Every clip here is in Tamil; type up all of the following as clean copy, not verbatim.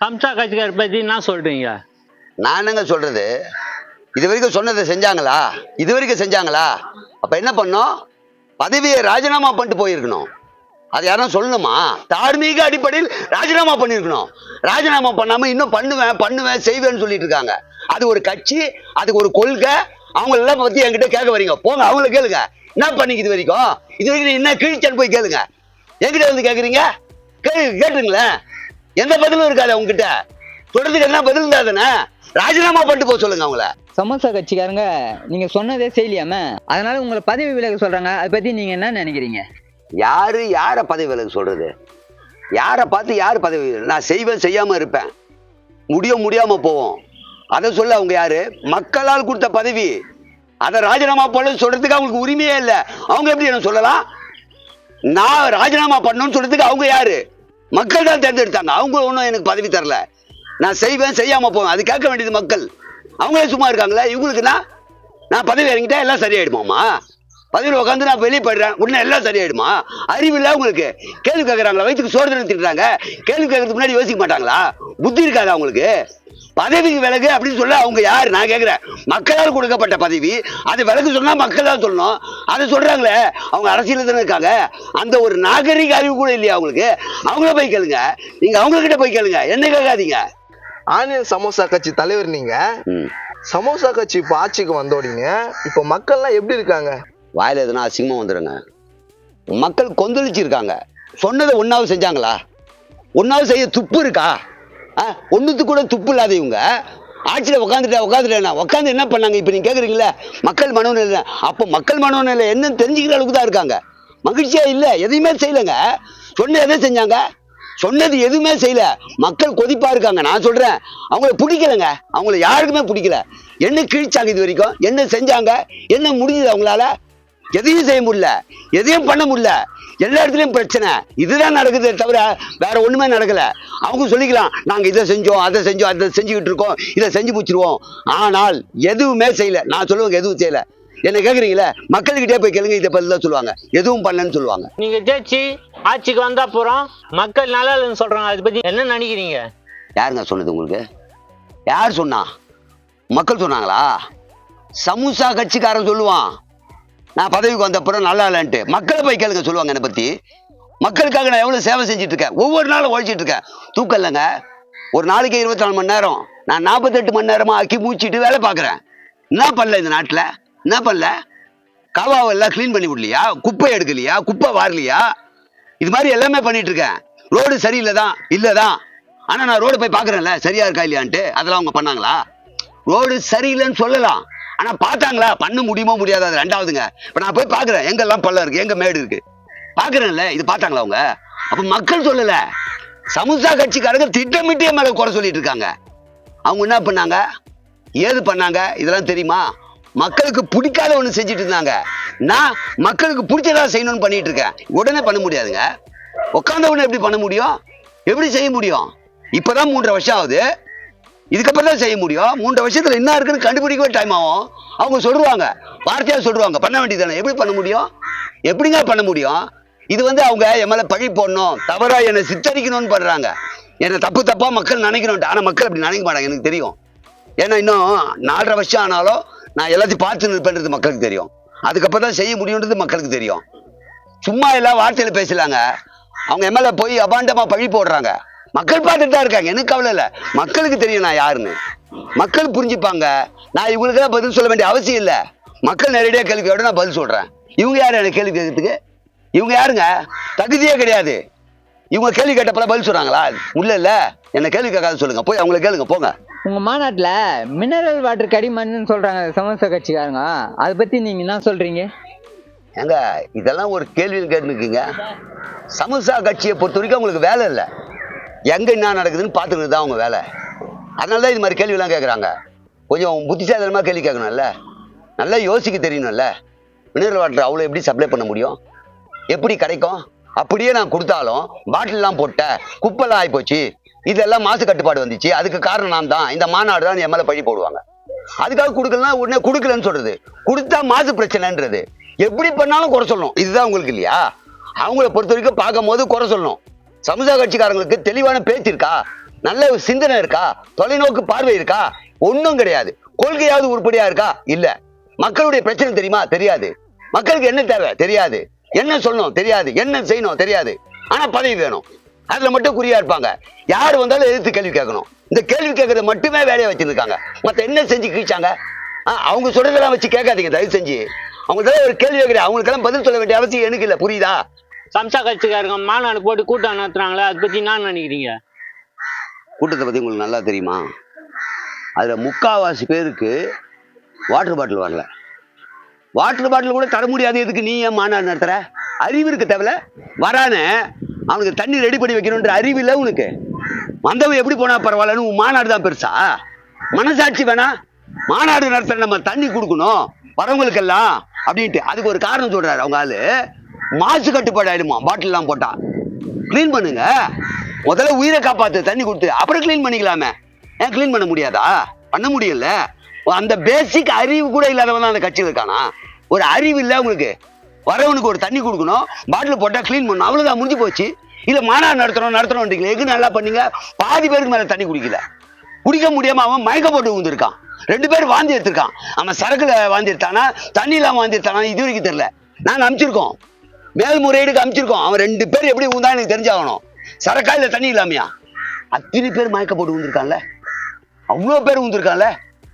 சம்சா கட்சிக்கார பத்தி என்ன சொல்றீங்க? நான் என்னங்க சொல்றது, இது வரைக்கும் சொன்னதை செஞ்சாங்களா? இது வரைக்கும் செஞ்சாங்களா? அப்ப என்ன பண்ணோம்? பதவியை ராஜினாமா பண்ணிட்டு போயிருக்கணும். அது யாரும் சொல்லணுமா? தார்மீக அடிப்படையில் ராஜினாமா பண்ணிருக்கணும். ராஜினாமா பண்ணாம இன்னும் பண்ணுவேன் செய்வேன்னு சொல்லிட்டு இருக்காங்க. அது ஒரு கட்சி, அதுக்கு ஒரு கொள்கை. அவங்க எல்லாம் பத்தி என்கிட்ட கேட்க வரீங்க, போங்க அவங்கள கேளுங்க. என்ன பண்ணீங்க இது வரைக்கும் என்ன கிழிச்சல் போய் கேளுங்க. என்கிட்ட வந்து கேக்குறீங்க, கேட்டுங்களேன். எந்த பதிலும் இருக்காது உங்ககிட்ட. சொல்றதுக்கு என்ன பதில் இருந்தா தானே ராஜினாமா பண்ணிட்டு போக சொல்லுங்க அவங்கள. சமோசா கட்சிக்காரங்க நீங்க சொன்னதே செய்யலையாம, அதனால உங்களை பதவி விலக சொல்றாங்க. அதை பத்தி நீங்க என்ன நினைக்கிறீங்க? யார பதவி விலக சொல்றது? யாரை பார்த்து யாரு பதவி? நான் செய்வேன், செய்யாம இருப்பேன், முடியாம போவோம். அதை சொல்ல அவங்க யாரு? மக்களால் கொடுத்த பதவி. அதை ராஜினாமா பண்ண சொல்றதுக்கு அவங்களுக்கு உரிமையே இல்லை. அவங்க எப்படி என்ன சொல்லலாம்? நான் ராஜினாமா பண்ணணும்னு சொல்றதுக்கு அவங்க யாரு? மக்கள் தான் தேர்ந்தெடுத்தாங்க. அவங்க ஒன்றும் எனக்கு பதவி தரல. நான் செய்வேன், செய்யாம போவேன், அது கேட்க வேண்டியது மக்கள். அவங்களே சும்மா இருக்காங்களே. இவங்களுக்குன்னா நான் பதவி இறங்கிட்டா எல்லாம் சரியாயிடுமாமா? பதவியில் உட்காந்து நான் வெளியே போயிடுறேன் உடனே எல்லாம் சரியாயிடுமா? அறிவு இல்லை உங்களுக்கு. கேள்வி கேட்கறாங்களா? வயிற்றுக்கு சோறு திட்டுறாங்க. கேள்வி கேட்கறதுக்கு முன்னாடி யோசிக்க மாட்டாங்களா? புத்தி இருக்காது அவங்களுக்கு? பதவிக்கு விலகு அப்படின்னு சொல்ல அவங்க யாரு? நான் கேட்கிறேன். மக்களால் கொடுக்கப்பட்ட பதவி, அது விலகு சொன்னா மக்கள் தான் சொல்லணும். அதை சொல்றாங்களே, அவங்க அரசியல் தானே இருக்காங்க. அந்த ஒரு நாகரிக அறிவு கூட இல்லையா அவங்களுக்கு? அவங்கள போய் கேளுங்க. நீங்க அவங்ககிட்ட போய் கேளுங்க, என்ன கேட்காதீங்க. ஆனியன் சமோசா கட்சி தலைவர் நீங்க. சமோசா கட்சி இப்ப ஆட்சிக்கு வந்தோடீங்க. இப்ப மக்கள்லாம் எப்படி இருக்காங்க? வாயில எதுனா அசிங்கமா வந்துடுங்க. மக்கள் கொந்தளிச்சிருக்காங்க. சொன்னதை ஒன்னாவது செஞ்சாங்களா? ஒன்னாவது செய்ய துப்பு இருக்கா? ஒன்னுத்து கூட துப்பு இல்லாத இவங்க ஆட்சியில உட்காந்து என்ன பண்ணாங்க? இப்ப நீங்க கேக்குறீங்களா மக்கள் மனோநிலை? அப்போ மக்கள் மனோநிலை என்னன்னு தெரிஞ்சுக்கிற அளவுக்கு தான் இருக்காங்க. மகிழ்ச்சியா இல்ல, எதையுமே செய்யலங்க. சொன்ன எதை செஞ்சாங்க? சொன்னது எதுவுமே செய்யல. மக்கள் கொதிப்பா இருக்காங்க. நான் சொல்றேன், அவங்கள பிடிக்கலங்க. அவங்கள யாருக்குமே பிடிக்கல. என்ன கிழிச்சாங்க இது வரைக்கும்? என்ன செஞ்சாங்க? என்ன முடிஞ்சது அவங்களால? எதையும் செய்ய முடியல, எதையும் பண்ண முடியல. எல்லா இடத்துலயும் பிரச்சனை. இதுதான் நடக்குது தவிர வேற ஒண்ணுமே நடக்கல. அவங்க சொல்லிக்கலாம், நாங்க இதை செஞ்சோம், அதை செஞ்சுக்கிட்டு இருக்கோம், இதை செஞ்சு முடிச்சிருவோம். ஆனால் எதுவுமே செய்யல. நான் சொல்லுவாங்க எதுவும் செய்யல. என்ன கேக்குறீங்களே, மக்கள்கிட்டே போய் கேளுங்க, இதை பத்தி தான் சொல்லுவாங்க. எதுவும் பண்ணலன்னு சொல்லுவாங்க. நீங்க ஜெயிச்சு ஆட்சிக்கு வந்தா போறோம், மக்கள் நல்லா இல்லைன்னு சொல்றாங்க. அதை பத்தி என்ன நினைக்கிறீங்க? யாருங்க சொன்னது உங்களுக்கு? யார் சொன்னா? மக்கள் சொன்னாங்களா? சமோசா கட்சிக்காரன் சொல்லுவான் நான் பதவிக்கு வந்த அப்புறம் நல்லா இல்லைன்ட்டு. மக்களை போய் கேளுங்க, சொல்லுவாங்க என்னை பத்தி. மக்களுக்காக நான் எவ்வளவு சேவை செஞ்சுட்டு இருக்கேன், ஒவ்வொரு நாளும் உழைச்சிட்டு இருக்கேன். தூக்கம் இல்லைங்க. ஒரு நாளைக்கு 24 மணி நேரம், நான் 48 மணி நேரமா ஆக்கி மூச்சிட்டு வேலை பார்க்குறேன். என்ன பண்ணல இந்த நாட்டில்? என்ன பண்ணல? காவாவை எல்லாம் கிளீன் பண்ணி விடலையா? குப்பை எடுக்கலையா? குப்பை வாரலையா? இது மாதிரி எல்லாமே பண்ணிட்டு இருக்கேன். ரோடு சரியில்லைதான் இல்லதான், ஆனா நான் ரோடு போய் பார்க்குறேன்ல சரியா இருக்கா இல்லையான்ட்டு. அதெல்லாம் அவங்க பண்ணாங்களா? ரோடு சரியில்லைன்னு சொல்லலாம், ஆனா பார்த்தாங்களா? பண்ண முடியுமோ முடியாதா அது ரெண்டாவதுங்க. இப்ப நான் போய் பார்க்குறேன், எங்கெல்லாம் பள்ளம் இருக்கு, எங்க மேடு இருக்கு, பார்க்குறேன்ல. இது பார்த்தாங்களா அவங்க? அப்ப மக்கள் சொல்லல, சமோசா கட்சிக்காரங்க திட்டமிட்டே மேல குறை சொல்லிட்டு இருக்காங்க. அவங்க என்ன பண்ணாங்க, ஏது பண்ணாங்க இதெல்லாம் தெரியுமா? மக்களுக்கு பிடிக்காத ஒண்ணு செஞ்சுட்டு இருந்தாங்க. நான் மக்களுக்கு பிடிச்சதா செய்யணும்னு பண்ணிட்டு இருக்கேன். உடனே பண்ண முடியாதுங்க. உட்காந்த உடனே எப்படி பண்ண முடியும்? எப்படி செய்ய முடியும்? இப்பதான் 3.5 வருஷம் ஆகுது. இதுக்கப்புறம் தான் செய்ய முடியும். 3 வருஷத்துல என்ன இருக்குன்னு கண்டுபிடிக்கவே டைம் ஆகும். அவங்க சொல்லுவாங்க, வார்த்தையா சொல்லுவாங்க, பண்ண வேண்டியதானே. எப்படி பண்ண முடியும்? எப்படிங்க பண்ண முடியும்? இது அவங்க என் மேல பழி போடணும், தவறா என்னை சித்தரிக்கணும்னு பண்றாங்க. என்னை தப்பா மக்கள் நினைக்கணும். ஆனா மக்கள் அப்படி நினைக்க மாட்டாங்க, எனக்கு தெரியும். ஏன்னா இன்னும் 4.5 வருஷம் ஆனாலும் நான் எல்லாத்தையும் பார்த்து நிற்பேன்றது மக்களுக்கு தெரியும். அதுக்கப்புறம் தான் செய்ய முடியுன்றது மக்களுக்கு தெரியும். சும்மா எல்லாம் வார்த்தையில பேசலாங்க. அவங்க எம்எல்ஏ போய் அபாண்டமா பழி போடுறாங்க. மக்கள் பார்த்துட்டு தான் இருக்காங்க, எனக்கு கவலை இல்லை. மக்களுக்கு தெரியும் நான் யாருன்னு. மக்கள் புரிஞ்சுப்பாங்க. நான் இவங்களுக்கெல்லாம் பதில் சொல்ல வேண்டிய அவசியம் இல்லை. மக்கள் நேரடியாக கேள்வி கேட்டு நான் பதில் சொல்றேன். இவங்க யாரு எனக்கு கேள்வி கேட்கறதுக்கு? இவங்க யாருங்க? தகுதியே கிடையாது. இவங்க கேள்வி கேட்டப்பல பதில் சொல்றாங்களா? இல்ல என்ன கேள்வி கேட்காத சொல்லுங்க, போய் அவங்கள கேளுங்க, போங்க. உங்க மாநாட்டுல மினரல் வாட்டர் கடிமண்ணுன்னு சொல்றாங்க சமோசா கட்சிக்காரங்க. அதை பத்தி நீங்க என்ன சொல்றீங்க? ஏங்க இதெல்லாம் ஒரு கேள்வியில் கேட்டுருக்கீங்க. சமோசா கட்சியை பொறுத்த வரைக்கும் அவங்களுக்கு வேலை இல்லை. எங்க என்ன நடக்குதுன்னு பார்த்துக்கிறது தான் அவங்க வேலை. அதனாலதான் இது மாதிரி கேள்வியெல்லாம் கேட்குறாங்க. கொஞ்சம் புத்திசாலித்தனமா கேள்வி கேட்கணும்ல, நல்லா யோசிக்க தெரியணும்ல. மினரல் வாட்டர் அவ்வளோ எப்படி சப்ளை பண்ண முடியும்? எப்படி கிடைக்கும்? அப்படியே நான் கொடுத்தாலும் பாட்டில்லாம் போட்ட குப்பெல்லாம் ஆகிப்போச்சு, இதெல்லாம் மாசு கட்டுப்பாடு வந்துச்சு, அதுக்கு காரணம் நான் தான், இந்த மாநாடு தான் என் மேல பழி போடுவாங்க. அதுக்காக கொடுக்கலாம், உடனே கொடுக்கலன்னு சொல்றது, கொடுத்தா மாசு பிரச்சனைன்றது. எப்படி பண்ணாலும் குறை சொல்லணும். இதுதான் உங்களுக்கு இல்லையா? அவங்கள பொறுத்த வரைக்கும் பார்க்கும் போது குறை சொல்லணும். சமூக கட்சிக்காரங்களுக்கு தெளிவான பேச்சு இருக்கா? நல்ல ஒரு சிந்தனை இருக்கா? தொலைநோக்கு பார்வை இருக்கா? ஒன்றும் கிடையாது. கொள்கையாவது உருப்படியா இருக்கா? இல்ல. மக்களுடைய பிரச்சனை தெரியுமா? தெரியாது. மக்களுக்கு என்ன தேவை? தெரியாது. என்ன சொல்லணும்? தெரியாது. என்ன செய்யணும்? தெரியாது. ஆனா பதவி வேணும், அதுல மட்டும் குறியா இருப்பாங்க. யார் வந்தாலும் எதிர்த்து கேள்வி கேட்கணும். இந்த கேள்வி கேட்கறது மட்டுமே வேலையை வச்சிருக்காங்க. மத்த என்ன செஞ்சு கிழிச்சாங்க? அவங்க சொல்றதெல்லாம் வச்சு கேட்காதீங்க தயவு செஞ்சு. அவங்களுக்கு ஒரு கேள்வி கேட்கிறேன், அவங்களுக்கெல்லாம் பதில் சொல்ல வேண்டிய அவசியம் எனக்கு இல்லை. புரியுதா? சம்சா கட்சிக்காரங்க மாநாடு போட்டு கூட்டம் நடத்துறாங்களே, அதை பத்தி என்ன நினைக்கிறீங்க? கூட்டத்தை பத்தி உங்களுக்கு நல்லா தெரியுமா? அதுல 3/4 பேருக்கு வாட்டர் பாட்டில் வரல. வாட்டர் பாட்டில் கூட தர முடியாது. எதுக்கு நீ ஏன் மாநாடு நடத்துற? அறிவு இருக்கு தேவையில்ல. வரானே அவனுக்கு தண்ணி ரெடி பண்ணி வைக்கணுன்ற அறிவு இல்லை உனக்கு. வந்தவன் எப்படி போனா பரவாயில்லன்னு உன் மாநாடு தான் பெருசா? மனசாட்சி வேணா? மாநாடு நடத்துற நம்ம தண்ணி கொடுக்கணும் வரவங்களுக்கெல்லாம் அப்படின்ட்டு. அதுக்கு ஒரு காரணம் சொல்றாரு அவங்க ஆளு. மாசு கட்டுப்பாடு ஆயிடுமா பாட்டில் எல்லாம் போட்டா. கிளீன் பண்ணுங்க முதல்ல, உயிரை காப்பாத்து தண்ணி கொடுத்து, அப்புறம் கிளீன் பண்ணிக்கலாமே. ஏன் கிளீன் பண்ண முடியாதா? பண்ண முடியல. அந்த பேசிக் அறிவு கூட இல்லாதவன் தான் அந்த கட்சியில் இருக்கானா? ஒரு அறிவு இல்லை உங்களுக்கு. வரவனுக்கு ஒரு தண்ணி கொடுக்கணும், பாட்டில் போட்டா கிளீன் பண்ணணும், அவ்வளவுதான், முடிஞ்சு போச்சு. இல்ல மாநாடு நடத்தணும் எது நல்லா பண்ணீங்க? பாதி பேருக்கு மேல தண்ணி குடிக்க முடியாம அவன் மயக்க போட்டு விழுந்திருக்கான். 2 பேர் வாந்தி எடுத்திருக்கான். அவன் சரக்குல வாந்தி எடுத்தானா தண்ணி இல்லாம வாந்தி எடுத்தானா இது வரைக்கும் தெரியல. நாங்க அனுப்பிச்சிருக்கோம், மேல்முறையீடுக்கு அனுப்பிச்சிருக்கோம். அவன் 2 பேர் எப்படி ஊந்தா எனக்கு தெரிஞ்சாகணும். சரக்கா இல்ல தண்ணி இல்லாமையா? அத்தனை பேர் மயக்க போட்டு விழுந்திருக்கான்ல, அவ்வளவு பேர் விழுந்திருக்கான்ல.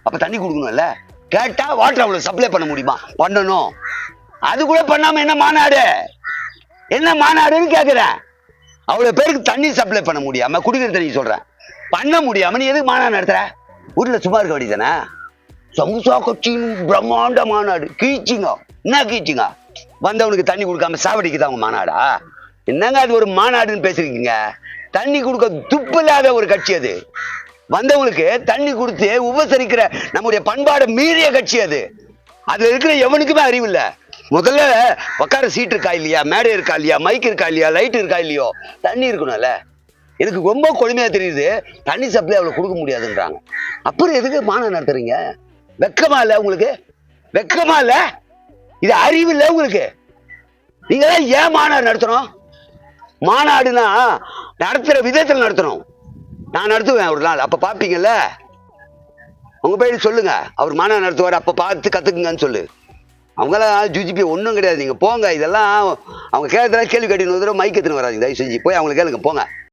அப்ப தண்ணி கொடுக்கணும்ல. கேட்டா வாட்டர் அவ்வளவு சப்ளை பண்ண முடியுமா? பண்ணணும். அது கூட பண்ணாம என்ன மாநாடு? என்ன மாநாடுன்னு கேக்குறேன். அவ்வளவு பேருக்கு தண்ணி சப்ளை பண்ண முடியாம, குடிக்கிற தண்ணி சொல்றேன், பண்ண முடியாம நீ எதுக்கு மாநாடு நடத்துற? வீட்டுல சும்மா இருக்க வேண்டியதானே? சமூசா கட்சியின் பிரம்மாண்ட மாநாடு கீச்சிங்க. என்ன கீச்சிங்க? வந்தவனுக்கு தண்ணி கொடுக்காம சாவடிக்குதான் அவங்க மாநாடா? என்னங்க அது ஒரு மாநாடுன்னு பேசுறீங்க? தண்ணி கொடுக்க துப்பு இல்லாத ஒரு கட்சி அது. வந்தவங்களுக்கு தண்ணி கொடுத்து உபசரிக்கிற நம்முடைய பண்பாடை மீறிய கட்சி அது. அதுல இருக்கிற எவனுக்குமே அறிவு இல்ல. முதல்ல உட்கார சீட் இருக்கா இல்லையா, மேடை இருக்கா இல்லையா, மைக் இருக்கா இல்லையா, லைட் இருக்கா இல்லையோ, தண்ணி இருக்கணும்ல. எனக்கு ரொம்ப கொடுமையா தெரியுது, தண்ணி சப்ளை அவ்வளவு கொடுக்க முடியாதுன்றாங்க. அப்புறம் எதுக்கு மாநாடு நடத்துறீங்க? வெக்கமா இல்ல உங்களுக்கு? வெக்கமா இல்ல? இது அறிவு இல்ல உங்களுக்கு? நீங்க ஏன் மாநாடு நடத்தணும்? மாநாடுனா நடத்துற விதத்தில் நடத்தணும். நான் நடத்துவேன் ஒரு நாள், அப்ப பாப்பீங்கல்ல. உங்க போய் சொல்லுங்க, அவர் மாநாடு நடத்துவார், அப்ப பார்த்து கத்துக்குங்கன்னு சொல்லு. அவங்களாம் ஜூஜிபி ஒன்றும் கிடையாது. நீங்க போங்க, இதெல்லாம் அவங்க கேட்கறதுலாம் கேள்வி கட்டின்னு மைக் எடுத்துன்னு வராதிங்க. தயவு செஞ்சு போய் அவங்களை கேளுங்க, போங்க.